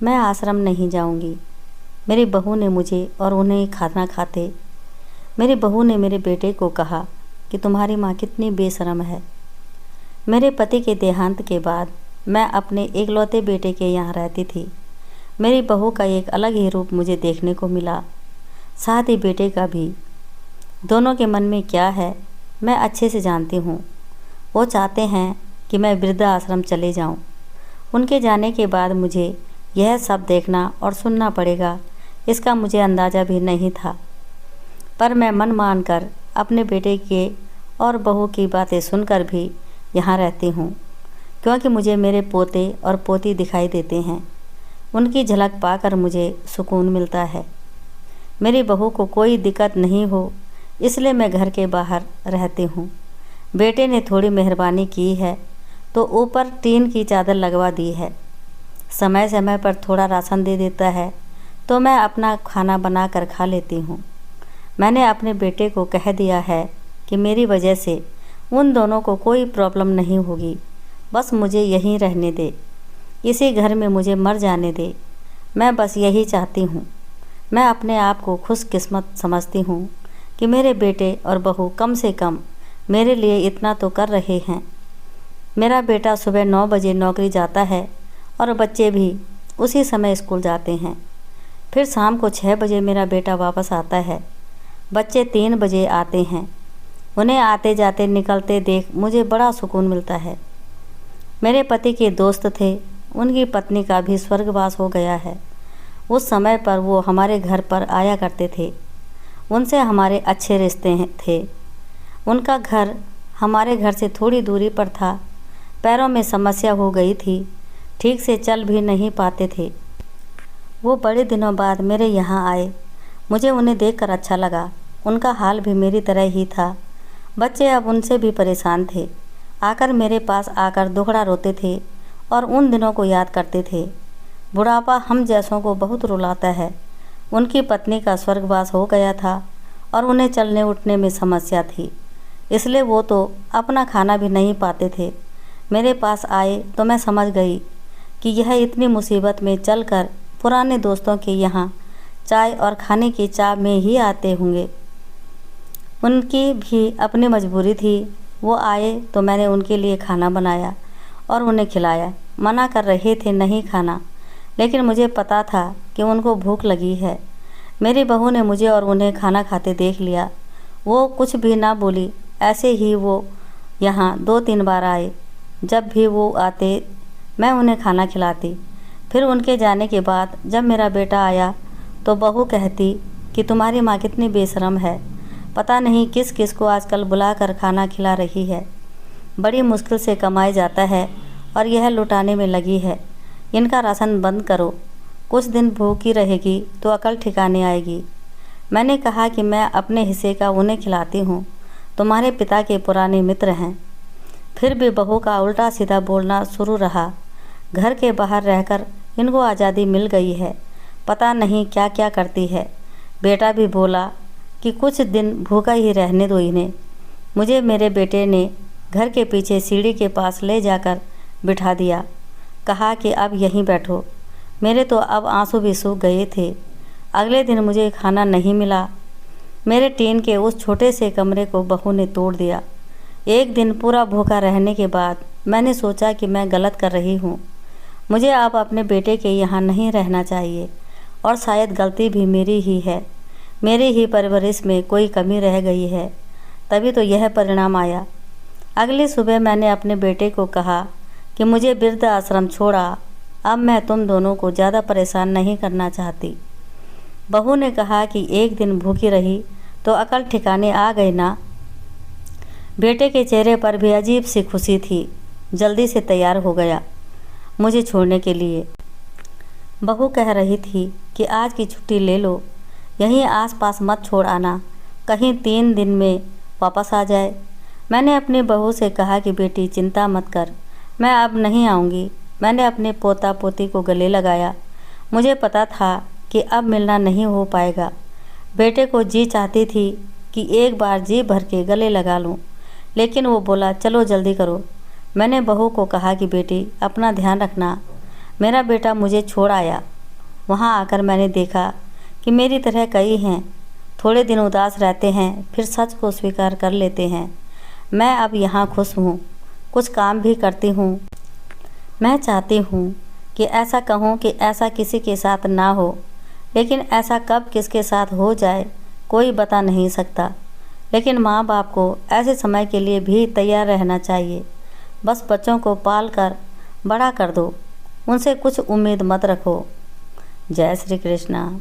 मैं आश्रम नहीं जाऊंगी। मेरी बहू ने मुझे और उन्हें खाना खाते मेरी बहू ने मेरे बेटे को कहा कि तुम्हारी माँ कितनी बेशर्म है। मेरे पति के देहांत के बाद मैं अपने इकलौते बेटे के यहाँ रहती थी। मेरी बहू का एक अलग ही रूप मुझे देखने को मिला, साथ ही बेटे का भी। दोनों के मन में क्या है मैं अच्छे से जानती हूँ। वो चाहते हैं कि मैं वृद्धाश्रम चले जाऊँ। उनके जाने के बाद मुझे यह सब देखना और सुनना पड़ेगा, इसका मुझे अंदाज़ा भी नहीं था। पर मैं मन मानकर अपने बेटे के और बहू की बातें सुनकर भी यहाँ रहती हूँ, क्योंकि मुझे मेरे पोते और पोती दिखाई देते हैं। उनकी झलक पाकर मुझे सुकून मिलता है। मेरी बहू को कोई दिक्कत नहीं हो, इसलिए मैं घर के बाहर रहती हूँ। बेटे ने थोड़ी मेहरबानी की है तो ऊपर टीन की चादर लगवा दी है। समय समय पर थोड़ा राशन दे देता है तो मैं अपना खाना बना कर खा लेती हूँ। मैंने अपने बेटे को कह दिया है कि मेरी वजह से उन दोनों को कोई प्रॉब्लम नहीं होगी, बस मुझे यहीं रहने दे, इसी घर में मुझे मर जाने दे। मैं बस यही चाहती हूँ। मैं अपने आप को खुशकिस्मत समझती हूँ कि मेरे बेटे और बहू कम से कम मेरे लिए इतना तो कर रहे हैं। मेरा बेटा सुबह 9 बजे नौकरी जाता है और बच्चे भी उसी समय स्कूल जाते हैं। फिर शाम को 6 बजे मेरा बेटा वापस आता है। बच्चे 3 बजे आते हैं। उन्हें आते जाते निकलते देख मुझे बड़ा सुकून मिलता है। मेरे पति के दोस्त थे, उनकी पत्नी का भी स्वर्गवास हो गया है। उस समय पर वो हमारे घर पर आया करते थे। उनसे हमारे अच्छे रिश्ते थे। उनका घर हमारे घर से थोड़ी दूरी पर था। पैरों में समस्या हो गई थी, ठीक से चल भी नहीं पाते थे। वो बड़े दिनों बाद मेरे यहाँ आए। मुझे उन्हें देखकर अच्छा लगा। उनका हाल भी मेरी तरह ही था। बच्चे अब उनसे भी परेशान थे। आकर मेरे पास आकर दुखड़ा रोते थे और उन दिनों को याद करते थे। बुढ़ापा हम जैसों को बहुत रुलाता है। उनकी पत्नी का स्वर्गवास हो गया था और उन्हें चलने उठने में समस्या थी, इसलिए वो तो अपना खाना भी नहीं पाते थे। मेरे पास आए तो मैं समझ गई कि यह इतनी मुसीबत में चलकर पुराने दोस्तों के यहाँ चाय और खाने की चाह में ही आते होंगे। उनकी भी अपनी मजबूरी थी। वो आए तो मैंने उनके लिए खाना बनाया और उन्हें खिलाया। मना कर रहे थे नहीं खाना, लेकिन मुझे पता था कि उनको भूख लगी है। मेरी बहू ने मुझे और उन्हें खाना खाते देख लिया। वो कुछ भी ना बोली, ऐसे ही वो यहाँ 2-3 बार आए। जब भी वो आते मैं उन्हें खाना खिलाती। फिर उनके जाने के बाद जब मेरा बेटा आया तो बहू कहती कि तुम्हारी माँ कितनी बेशर्म है, पता नहीं किस किस को आजकल बुलाकर खाना खिला रही है। बड़ी मुश्किल से कमाई जाता है और यह लुटाने में लगी है। इनका राशन बंद करो, कुछ दिन भूखी रहेगी तो अकल ठिकाने आएगी। मैंने कहा कि मैं अपने हिस्से का उन्हें खिलाती हूँ, तुम्हारे पिता के पुराने मित्र हैं। फिर भी बहू का उल्टा सीधा बोलना शुरू रहा। घर के बाहर रहकर इनको आज़ादी मिल गई है, पता नहीं क्या क्या करती है। बेटा भी बोला कि कुछ दिन भूखा ही रहने दो इन्हें। मुझे मेरे बेटे ने घर के पीछे सीढ़ी के पास ले जाकर बिठा दिया। कहा कि अब यहीं बैठो। मेरे तो अब आंसू भी सूख गए थे। अगले दिन मुझे खाना नहीं मिला। मेरे टीन के उस छोटे से कमरे को बहू ने तोड़ दिया। एक दिन पूरा भूखा रहने के बाद मैंने सोचा कि मैं गलत कर रही हूँ। मुझे अब अपने बेटे के यहाँ नहीं रहना चाहिए और शायद गलती भी मेरी ही है। मेरी ही परवरिश में कोई कमी रह गई है, तभी तो यह परिणाम आया। अगली सुबह मैंने अपने बेटे को कहा कि मुझे वृद्ध आश्रम छोड़ा, अब मैं तुम दोनों को ज़्यादा परेशान नहीं करना चाहती। बहू ने कहा कि एक दिन भूखी रही तो अकल ठिकाने आ गई ना। बेटे के चेहरे पर भी अजीब सी खुशी थी। जल्दी से तैयार हो गया मुझे छोड़ने के लिए। बहू कह रही थी कि आज की छुट्टी ले लो, यहीं आसपास मत छोड़ आना, कहीं 3 दिन में वापस आ जाए। मैंने अपनी बहू से कहा कि बेटी चिंता मत कर, मैं अब नहीं आऊँगी। मैंने अपने पोता पोती को गले लगाया। मुझे पता था कि अब मिलना नहीं हो पाएगा। बेटे को जी चाहती थी कि एक बार जी भर के गले लगा लूं, लेकिन वो बोला चलो जल्दी करो। मैंने बहू को कहा कि बेटी अपना ध्यान रखना। मेरा बेटा मुझे छोड़ आया वहाँ आकर मैंने देखा कि मेरी तरह कई हैं, थोड़े दिन उदास रहते हैं, फिर सच को स्वीकार कर लेते हैं। मैं अब यहाँ खुश हूँ, कुछ काम भी करती हूँ। मैं चाहती हूँ कि ऐसा कहूँ कि ऐसा किसी के साथ ना हो, लेकिन ऐसा कब किसके साथ हो जाए कोई बता नहीं सकता। लेकिन माँ बाप को ऐसे समय के लिए भी तैयार रहना चाहिए। बस बच्चों को पाल कर बड़ा कर दो, उनसे कुछ उम्मीद मत रखो। जय श्री कृष्णा।